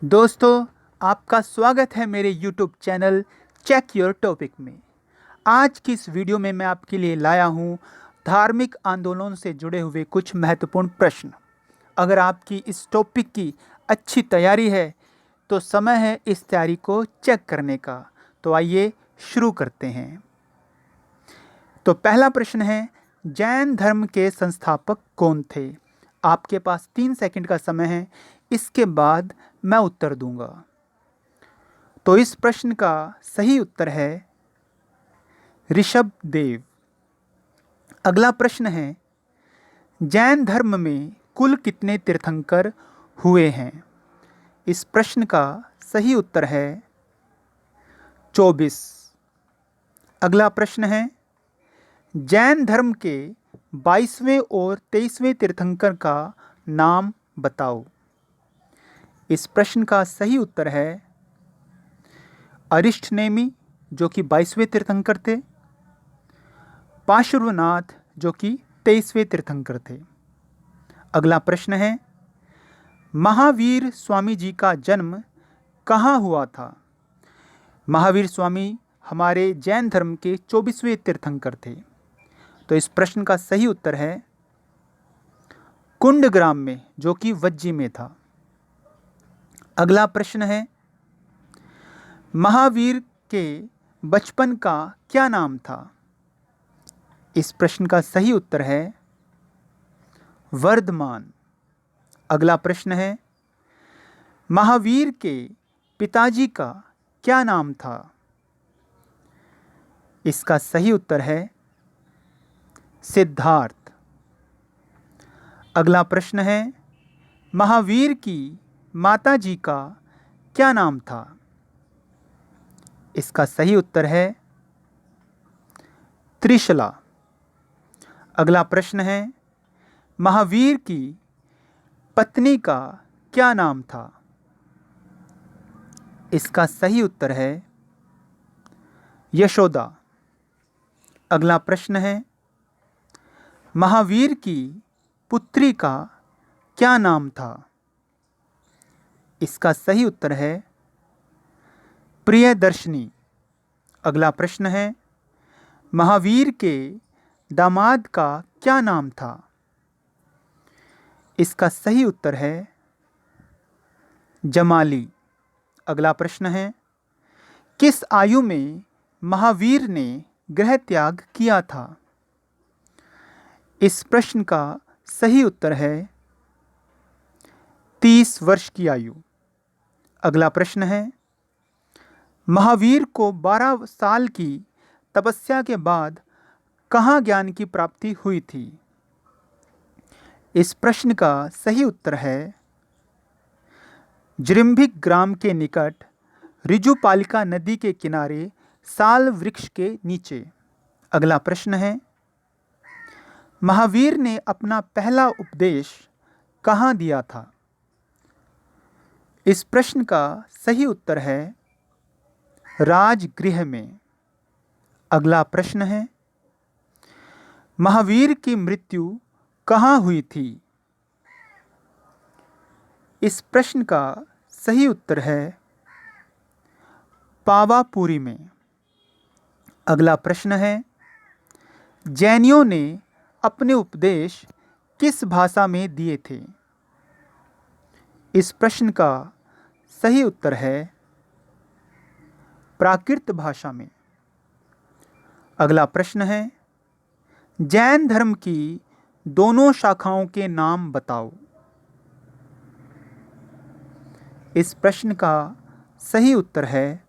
दोस्तों, आपका स्वागत है मेरे YouTube channel check your topic में। आज की इस वीडियो में मैं आपके लिए लाया हूँ धार्मिक आंदोलन से जुड़े हुए कुछ महत्वपूर्ण प्रश्न। अगर आपकी इस टॉपिक की अच्छी तैयारी है तो समय है इस तैयारी को चेक करने का। तो आइए शुरू करते हैं। तो पहला प्रश्न है, जैन धर्म के संस्थापक कौन थे? आपके पास 3 सेकंड का समय है, इसके बाद मैं उत्तर दूंगा। तो इस प्रश्न का सही उत्तर है ऋषभ देव। अगला प्रश्न है, जैन धर्म में कुल कितने तीर्थंकर हुए हैं? इस प्रश्न का सही उत्तर है 24। अगला प्रश्न है, जैन धर्म के 22वें और 23वें तीर्थंकर का नाम बताओ। इस प्रश्न का सही उत्तर है अरिष्टनेमी, जो कि 22वें तीर्थंकर थे, पार्श्वनाथ, जो कि 23वें तीर्थंकर थे। अगला प्रश्न है, महावीर स्वामी जी का जन्म कहाँ हुआ था? महावीर स्वामी हमारे जैन धर्म के 24वें तीर्थंकर थे। तो इस प्रश्न का सही उत्तर है कुंडग्राम में, जो कि वज्जी में था। अगला प्रश्न है, महावीर के बचपन का क्या नाम था? इस प्रश्न का सही उत्तर है वर्धमान। अगला प्रश्न है, महावीर के पिताजी का क्या नाम था? इसका सही उत्तर है सिद्धार्थ। अगला प्रश्न है, महावीर की माताजी का क्या नाम था? इसका सही उत्तर है त्रिशला। अगला प्रश्न है, महावीर की पत्नी का क्या नाम था? इसका सही उत्तर है यशोदा। अगला प्रश्न है, महावीर की पुत्री का क्या नाम था? इसका सही उत्तर है प्रियदर्शनी। अगला प्रश्न है, महावीर के दामाद का क्या नाम था? इसका सही उत्तर है जमाली। अगला प्रश्न है, किस आयु में महावीर ने गृह त्याग किया था? इस प्रश्न का सही उत्तर है 30 वर्ष की आयु। अगला प्रश्न है, महावीर को 12 साल की तपस्या के बाद कहाँ ज्ञान की प्राप्ति हुई थी? इस प्रश्न का सही उत्तर है जृंभिक ग्राम के निकट ऋजुपालिका नदी के किनारे साल वृक्ष के नीचे। अगला प्रश्न है, महावीर ने अपना पहला उपदेश कहाँ दिया था? इस प्रश्न का सही उत्तर है राजगृह में। अगला प्रश्न है, महावीर की मृत्यु कहाँ हुई थी? इस प्रश्न का सही उत्तर है पावापुरी में। अगला प्रश्न है, जैनियों ने अपने उपदेश किस भाषा में दिए थे? इस प्रश्न का सही उत्तर है प्राकृत भाषा में। अगला प्रश्न है, जैन धर्म की दोनों शाखाओं के नाम बताओ। इस प्रश्न का सही उत्तर है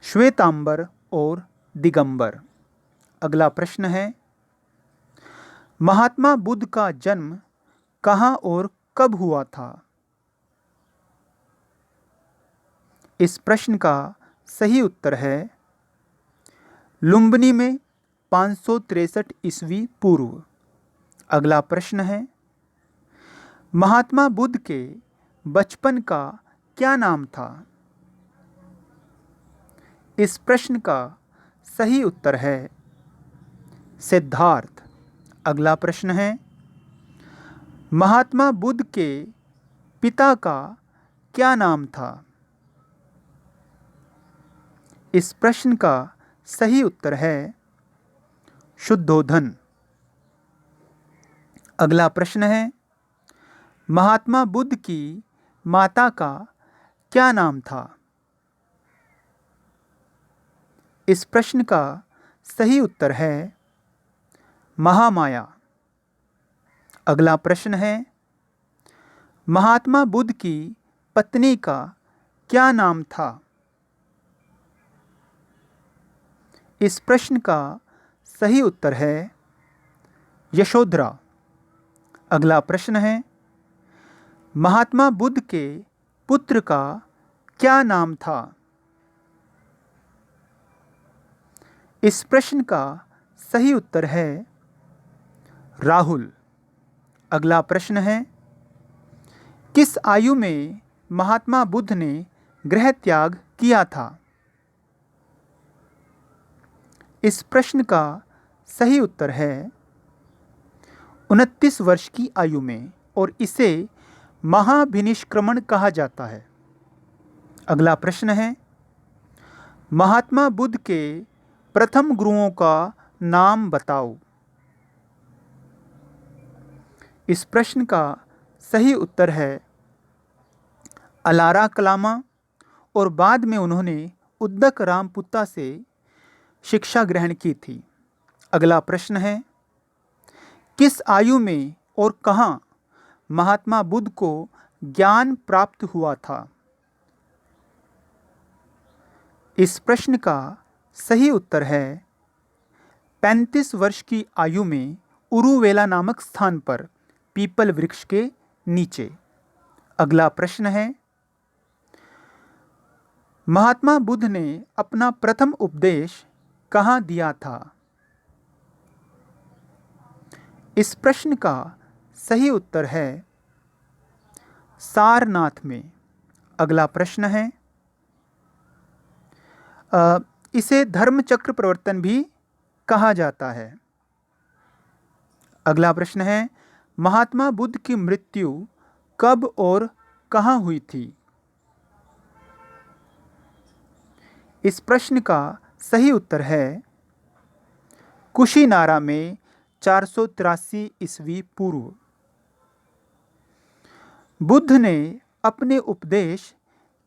श्वेतांबर और दिगंबर। अगला प्रश्न है, महात्मा बुद्ध का जन्म कहाँ और कब हुआ था? इस प्रश्न का सही उत्तर है लुम्बिनी में 563 ईस्वी पूर्व। अगला प्रश्न है, महात्मा बुद्ध के बचपन का क्या नाम था? इस प्रश्न का सही उत्तर है सिद्धार्थ। अगला प्रश्न है, महात्मा बुद्ध के पिता का क्या नाम था? इस प्रश्न का सही उत्तर है शुद्धोधन। अगला प्रश्न है, महात्मा बुद्ध की माता का क्या नाम था? इस प्रश्न का सही उत्तर है महामाया। अगला प्रश्न है, महात्मा बुद्ध की पत्नी का क्या नाम था? इस प्रश्न का सही उत्तर है यशोधरा। अगला प्रश्न है, महात्मा बुद्ध के पुत्र का क्या नाम था? इस प्रश्न का सही उत्तर है राहुल। अगला प्रश्न है, किस आयु में महात्मा बुद्ध ने गृह त्याग किया था? इस प्रश्न का सही उत्तर है 29 वर्ष की आयु में, और इसे महाभिनिष्क्रमण कहा जाता है। अगला प्रश्न है, महात्मा बुद्ध के प्रथम गुरुओं का नाम बताओ। इस प्रश्न का सही उत्तर है अलारा कलामा, और बाद में उन्होंने उद्दक रामपुत्ता से शिक्षा ग्रहण की थी। अगला प्रश्न है, किस आयु में और कहाँ महात्मा बुद्ध को ज्ञान प्राप्त हुआ था? इस प्रश्न का सही उत्तर है 35 वर्ष की आयु में उरुवेला नामक स्थान पर पीपल वृक्ष के नीचे। अगला प्रश्न है, महात्मा बुद्ध ने अपना प्रथम उपदेश कहाँ दिया था? इस प्रश्न का सही उत्तर है सारनाथ में। अगला प्रश्न है, इसे धर्मचक्र प्रवर्तन भी कहा जाता है। अगला प्रश्न है, महात्मा बुद्ध की मृत्यु कब और कहाँ हुई थी? इस प्रश्न का सही उत्तर है कुशीनारा में 483 ईस्वी पूर्व। बुद्ध ने अपने उपदेश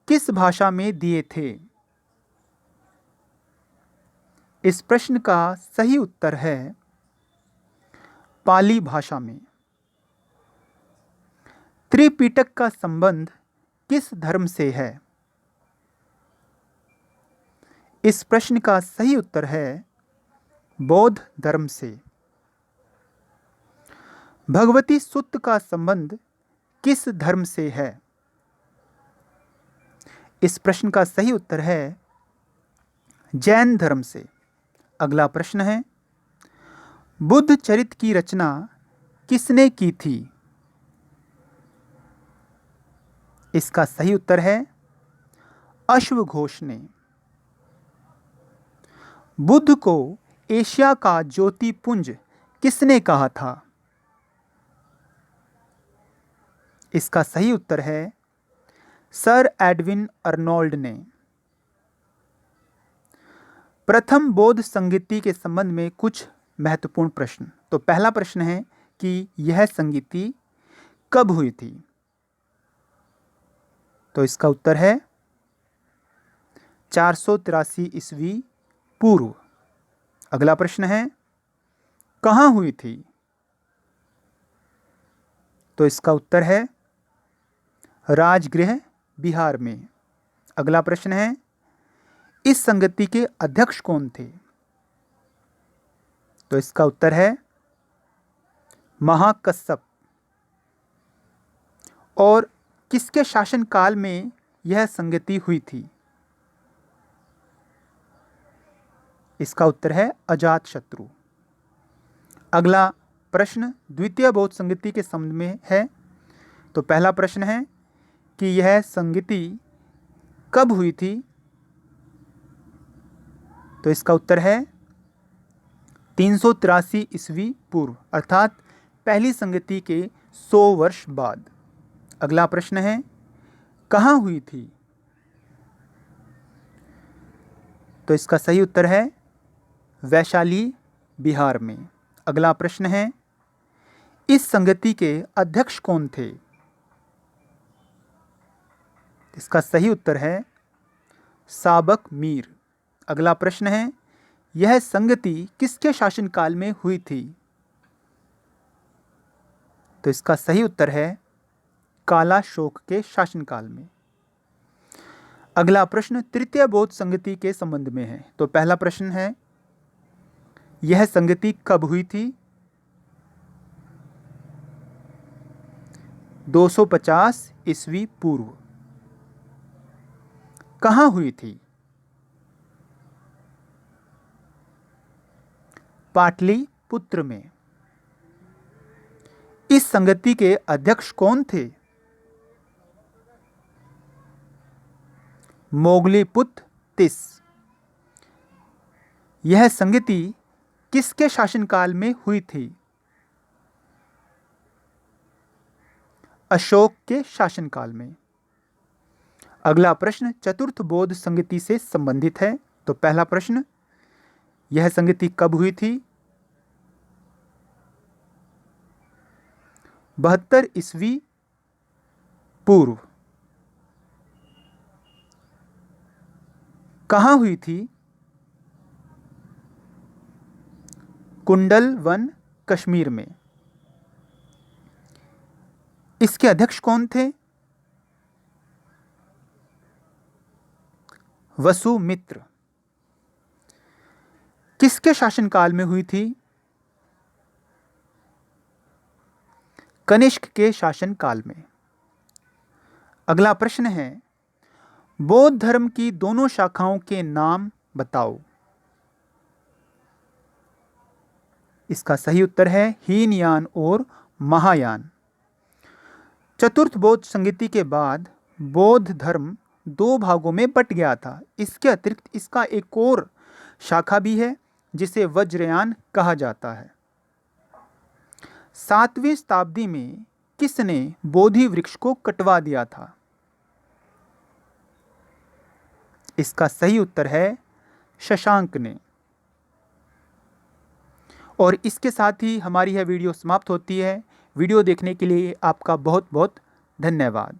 किस भाषा में दिए थे? इस प्रश्न का सही उत्तर है पाली भाषा में। त्रिपिटक का संबंध किस धर्म से है? इस प्रश्न का सही उत्तर है बौद्ध धर्म से। भगवती सूत्र का संबंध किस धर्म से है? इस प्रश्न का सही उत्तर है जैन धर्म से। अगला प्रश्न है, बुद्ध चरित की रचना किसने की थी? इसका सही उत्तर है अश्वघोष ने। बुद्ध को एशिया का ज्योतिपुंज किसने कहा था? इसका सही उत्तर है सर एडविन अर्नोल्ड ने। प्रथम बौद्ध संगीति के संबंध में कुछ महत्वपूर्ण प्रश्न। तो पहला प्रश्न है कि यह संगीति कब हुई थी? तो इसका उत्तर है 483 ईस्वी पूर्व। अगला प्रश्न है, कहाँ हुई थी? तो इसका उत्तर है राजगृह, बिहार में। अगला प्रश्न है, इस संगति के अध्यक्ष कौन थे? तो इसका उत्तर है महाकश्यप। और किसके शासनकाल में यह संगति हुई थी? इसका उत्तर है अजातशत्रु। अगला प्रश्न द्वितीय बौद्ध संगति के संबंध में है। तो पहला प्रश्न है कि यह संगति कब हुई थी? तो इसका उत्तर है 383 ईस्वी पूर्व, अर्थात पहली संगति के 100 वर्ष बाद। अगला प्रश्न है, कहाँ हुई थी? तो इसका सही उत्तर है वैशाली, बिहार में। अगला प्रश्न है, इस संगति के अध्यक्ष कौन थे? इसका सही उत्तर है साबक मीर। अगला प्रश्न है, यह संगति किसके शासनकाल में हुई थी? तो इसका सही उत्तर है कालाशोक के शासनकाल में। अगला प्रश्न तृतीय बौद्ध संगति के संबंध में है। तो पहला प्रश्न है, यह संगति कब हुई थी? 250 ईस्वी पूर्व। कहाँ हुई थी? पाटलिपुत्र में। इस संगति के अध्यक्ष कौन थे? मोगलीपुत्र तिस। यह संगति किसके शासनकाल में हुई थी? अशोक के शासनकाल में। अगला प्रश्न चतुर्थ बौद्ध संगति से संबंधित है। तो पहला प्रश्न, यह संगति कब हुई थी? 72 ईस्वी पूर्व। कहाँ हुई थी? कुंडल वन, कश्मीर में। इसके अध्यक्ष कौन थे? वसुमित्र। किसके शासनकाल में हुई थी? कनिष्क के शासनकाल में। अगला प्रश्न है, बौद्ध धर्म की दोनों शाखाओं के नाम बताओ। इसका सही उत्तर है हीनयान और महायान। चतुर्थ बौद्ध संगति के बाद बौद्ध धर्म 2 भागों में बट गया था। इसके अतिरिक्त इसका एक और शाखा भी है जिसे वज्रयान कहा जाता है। 7वीं शताब्दी में किसने बोधि वृक्ष को कटवा दिया था? इसका सही उत्तर है शशांक ने। और इसके साथ ही हमारी यह वीडियो समाप्त होती है। वीडियो देखने के लिए आपका बहुत बहुत धन्यवाद।